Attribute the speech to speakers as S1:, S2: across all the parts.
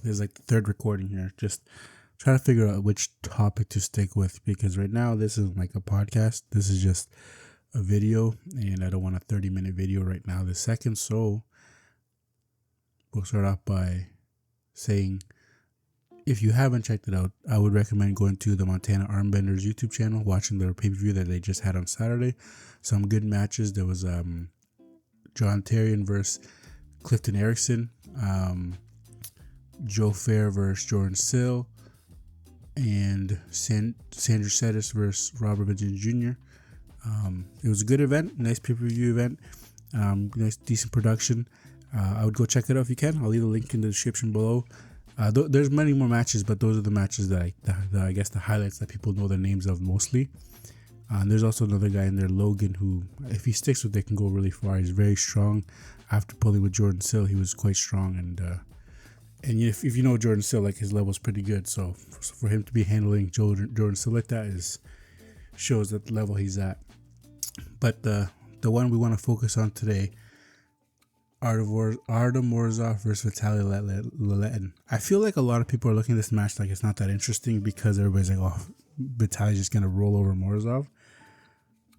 S1: This is like the third recording here. Just trying to figure out which topic to stick with, because right now this is like a podcast. This is just a video, and I don't want a 30-minute video right now this second. So we'll start off by saying, if you haven't checked it out, I would recommend going to the Montana Armbenders YouTube channel, watching their pay-per-view that they just had on Saturday. Some good matches. There was John Terrian versus Clifton Erickson, Joe Fair versus Jordan Sill, and Sandra Sedis versus Robert Virgin Jr. It was a good event, nice pay-per-view event, nice decent production. I would go check it out if you can. I'll leave a link in the description below. There's many more matches, but those are the matches that I guess the highlights that people know the names of mostly. And there's also another guy in there, Logan, who, if he sticks with it, can go really far. He's very strong. After pulling with Jordan Sill, he was quite strong, and if you know Jordan Sill, like, his level's pretty good. So for him to be handling Jordan Sill like that shows that the level he's at. But the one we want to focus on today, Artyom Morozov versus Vitaly Laletin. I feel like a lot of people are looking at this match like it's not that interesting, because everybody's like, oh, Vitaly's just going to roll over Morozov.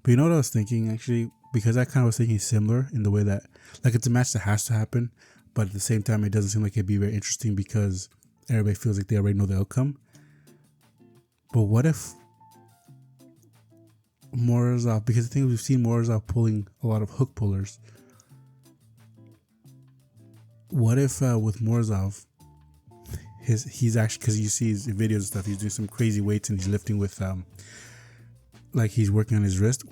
S1: But you know what I was thinking, actually? Because I kind of was thinking similar in the way that, like, it's a match that has to happen, but at the same time, it doesn't seem like it'd be very interesting because everybody feels like they already know the outcome. But what if Morozov, because the thing is, we've seen Morozov pulling a lot of hook pullers. What if with Morozov, he's actually, because you see his videos and stuff, he's doing some crazy weights and he's lifting with like he's working on his wrist.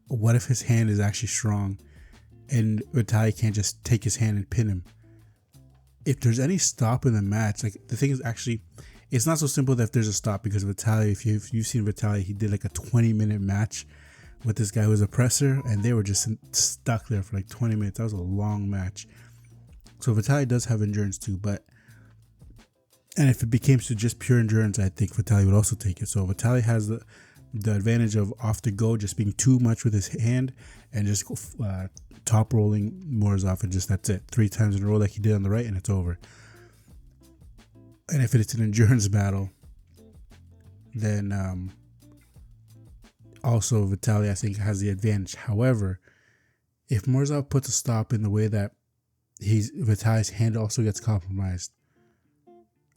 S1: What if his hand is actually strong and Vitaly can't just take his hand and pin him? If there's any stop in the match, like, the thing is, actually, it's not so simple that if there's a stop, because Vitaly, if you've seen Vitaly, he did like a 20-minute match with this guy who was a presser, and they were just stuck there for like 20 minutes. That was a long match. So Vitaly does have endurance too, and if it became to just pure endurance, I think Vitaly would also take it. So Vitaly has the advantage of off the go, just being too much with his hand and just top rolling Morozov, and just that's it, 3 times in a row like he did on the right, and it's over. And if it's an endurance battle, then also Vitaly, I think, has the advantage. However, if Morozov puts a stop in the way that Vitaly's hand also gets compromised,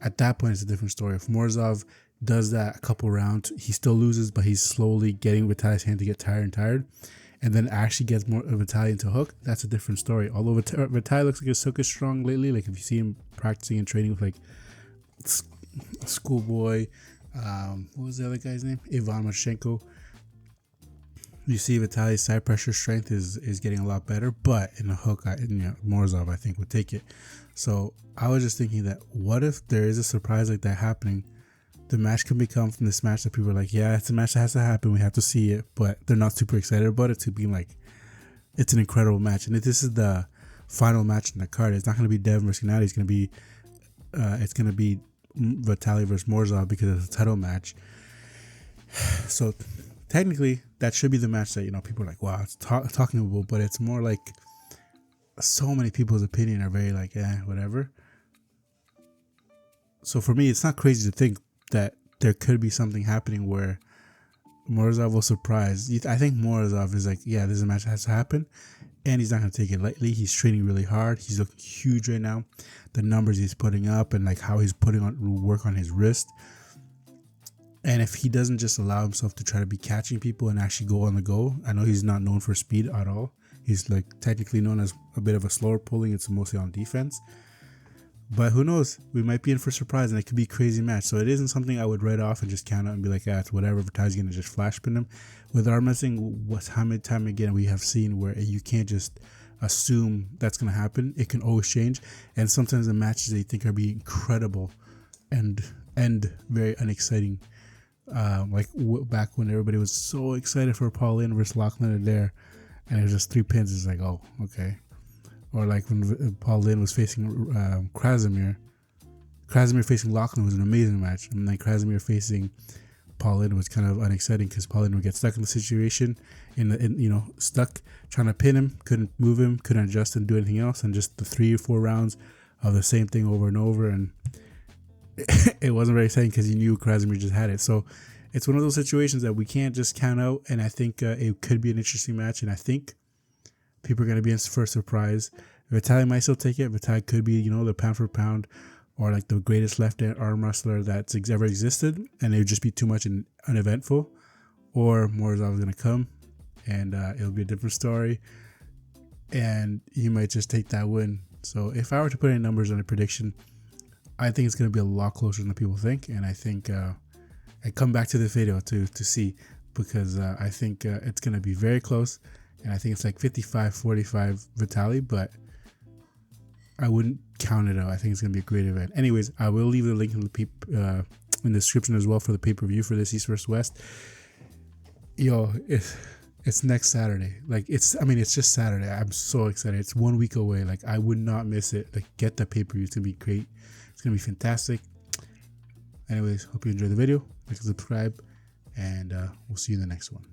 S1: at that point it's a different story. If Morozov does that a couple rounds, he still loses, but he's slowly getting Vitaly's hand to get tired, and then actually gets more Vitaly into hook, that's a different story. Although Vitaly looks like he's so strong lately, like if you see him practicing and training with like Schoolboy, what was the other guy's name? Ivan Mashenko. You see Vitaly's side pressure strength is getting a lot better, but in a hook, Morozov, I think, would take it. So I was just thinking that, what if there is a surprise like that happening? The match can become from this match that people are like, yeah, it's a match that has to happen, we have to see it, but they're not super excited about it, to being like, it's an incredible match. And if this is the final match in the card, it's not going to be Devin versus Gennady, it's going to be Vitaly versus Morozov, because it's a title match. So technically, that should be the match that, people are like, wow, it's talking about, but it's more like, so many people's opinion are very like, whatever. So for me, it's not crazy to think that there could be something happening where Morozov will surprise. I think Morozov is like, yeah, this is a match that has to happen, and he's not going to take it lightly. He's training really hard. He's looking huge right now. The numbers he's putting up, and like how he's putting on work on his wrist. And if he doesn't just allow himself to try to be catching people and actually go on the go, I know he's not known for speed at all. He's like technically known as a bit of a slower pulling. It's mostly on defense. But who knows? We might be in for a surprise, and it could be a crazy match. So it isn't something I would write off and just count out and be like, it's whatever. Vitaly's going to just flash pin him. With arm wrestling, time again we have seen where you can't just assume that's going to happen. It can always change. And sometimes the matches they think are being incredible and very unexciting. Like back when everybody was so excited for Paul Lynn versus Lachlan Adair, and it was just 3 pins. It's like, oh, okay. Or like when Paul Lynn was facing Krasimir. Krasimir facing Lachlan was an amazing match, and then Krasimir facing Paul Lynn was kind of unexciting, because Paul Lynn would get stuck in the situation, stuck trying to pin him, couldn't move him, couldn't adjust and do anything else, and just the 3 or 4 rounds of the same thing over and over, and it wasn't very exciting because you knew Krasimir just had it. So it's one of those situations that we can't just count out. And I think it could be an interesting match. And I think people are going to be in for a surprise. Vitaly might still take it. Vitaly could be, the pound for pound or like the greatest left arm wrestler that's ever existed. And it would just be too much and uneventful. Or Morozov is going to come and it'll be a different story. And he might just take that win. So if I were to put any numbers on a prediction, I think it's going to be a lot closer than people think. And I think I come back to this video to see, because I think it's going to be very close. And I think it's like 55-45 Vitaly, but I wouldn't count it out. I think it's going to be a great event. Anyways, I will leave the link in the description as well for the pay-per-view for this East vs. West. Yo, it's next Saturday. Like, it's just Saturday. I'm so excited. It's 1 week away. Like, I would not miss it. Like, get the pay-per-view. It's going to be great. It's going to be fantastic. Anyways, hope you enjoyed the video. Like and subscribe. And we'll see you in the next one.